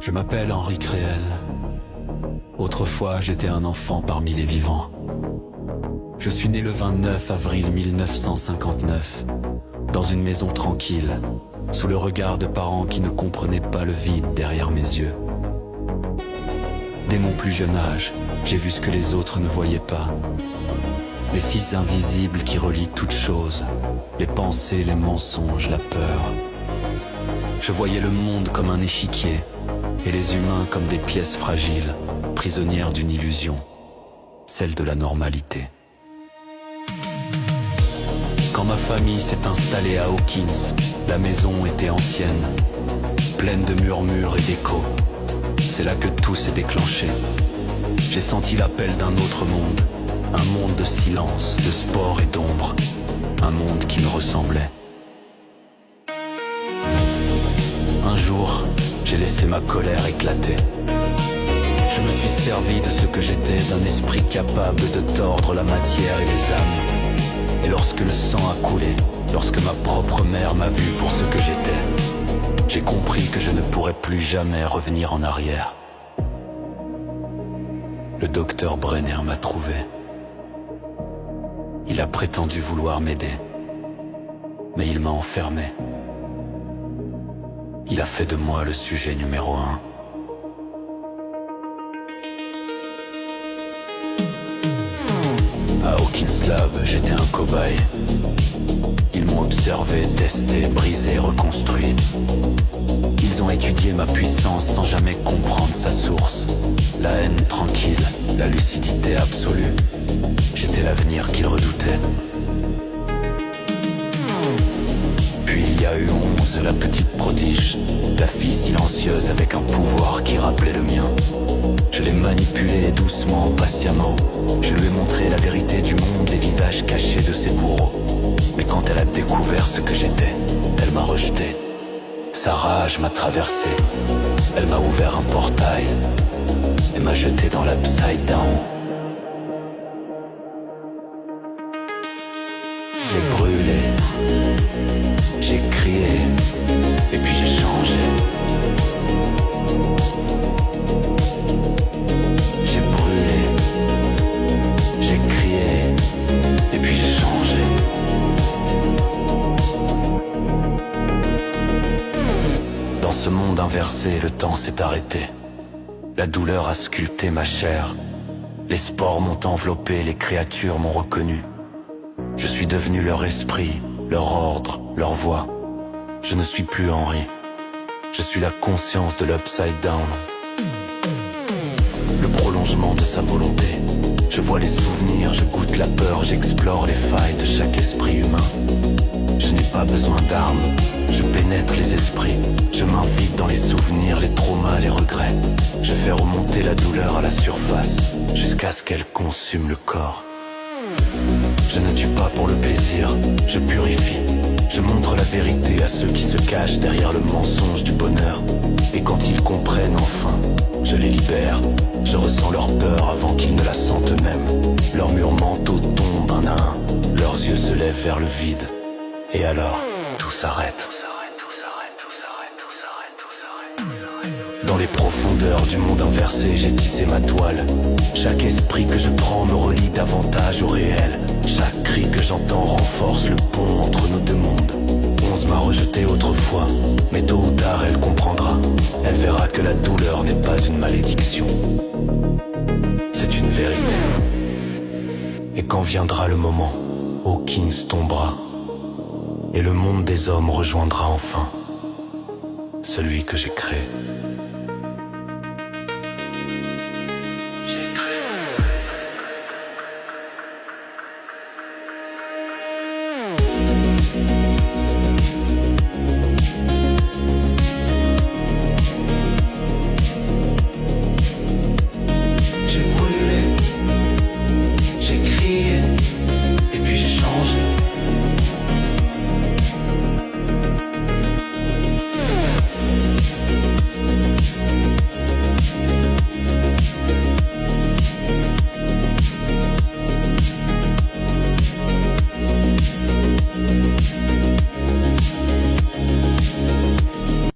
Je m'appelle Henri Créel. Autrefois, j'étais un enfant parmi les vivants. Je suis né le 29 avril 1959, dans une maison tranquille, sous le regard de parents qui ne comprenaient pas le vide derrière mes yeux. Dès mon plus jeune âge, j'ai vu ce que les autres ne voyaient pas. Les fils invisibles qui relient toutes choses, les pensées, les mensonges, la peur. Je voyais le monde comme un échiquier, et les humains comme des pièces fragiles, prisonnières d'une illusion, celle de la normalité. Quand ma famille s'est installée à Hawkins, la maison était ancienne, pleine de murmures et d'échos. C'est là que tout s'est déclenché. J'ai senti l'appel d'un autre monde, un monde de silence, de sport et d'ombre, un monde qui me ressemblait. Un jour, j'ai laissé ma colère éclater. Je me suis servi de ce que j'étais, d'un esprit capable de tordre la matière et les âmes. Et lorsque le sang a coulé, lorsque ma propre mère m'a vu pour ce que j'étais, j'ai compris que je ne pourrais plus jamais revenir en arrière. Le docteur Brenner m'a trouvé. Il a prétendu vouloir m'aider, mais il m'a enfermé. Il a fait de moi le sujet numéro 1. À Hawkins Lab, j'étais un cobaye. Ils m'ont observé, testé, brisé, reconstruit. Ils ont étudié ma puissance sans jamais comprendre sa source. La haine tranquille, la lucidité absolue. J'étais l'avenir qu'ils redoutaient. Puis il y a eu 11, la petite prodige, la fille silencieuse avec un pouvoir qui rappelait le mien. Je l'ai manipulée doucement, patiemment. Je lui ai montré la vérité du monde, les visages cachés de ses bourreaux. Mais quand elle a découvert ce que j'étais, elle m'a rejeté. Sa rage m'a traversé. Elle m'a ouvert un portail et m'a jeté dans l'Upside Down. J'ai brûlé, j'ai crié, et puis j'ai changé. J'ai brûlé, j'ai crié, et puis j'ai changé. Dans ce monde inversé, le temps s'est arrêté. La douleur a sculpté ma chair. Les spores m'ont enveloppé, les créatures m'ont reconnu. Je suis devenu leur esprit, leur ordre, leur voix. Je ne suis plus Henri. Je suis la conscience de l'Upside Down. Le prolongement de sa volonté. Je vois les souvenirs, je goûte la peur, j'explore les failles de chaque esprit humain. Je n'ai pas besoin d'armes, je pénètre les esprits. Je m'invite dans les souvenirs, les traumas, les regrets. Je fais remonter la douleur à la surface, jusqu'à ce qu'elle consume le corps. Je ne tue pas pour le plaisir, je purifie. Je montre la vérité à ceux qui se cachent derrière le mensonge du bonheur. Et quand ils comprennent enfin, je les libère. Je ressens leur peur avant qu'ils ne la sentent eux-mêmes. Leurs murs mentaux tombent un à un. Leurs yeux se lèvent vers le vide. Et alors, tout s'arrête. Dans les profondeurs du monde inversé, j'ai tissé ma toile. Chaque esprit que je prends me relie davantage au réel. Chaque cri que j'entends renforce le pont entre nos deux mondes. 11 m'a rejeté autrefois, mais tôt ou tard elle comprendra. Elle verra que la douleur n'est pas une malédiction. C'est une vérité. Et quand viendra le moment, Hawkins tombera. Et le monde des hommes rejoindra enfin celui que j'ai créé.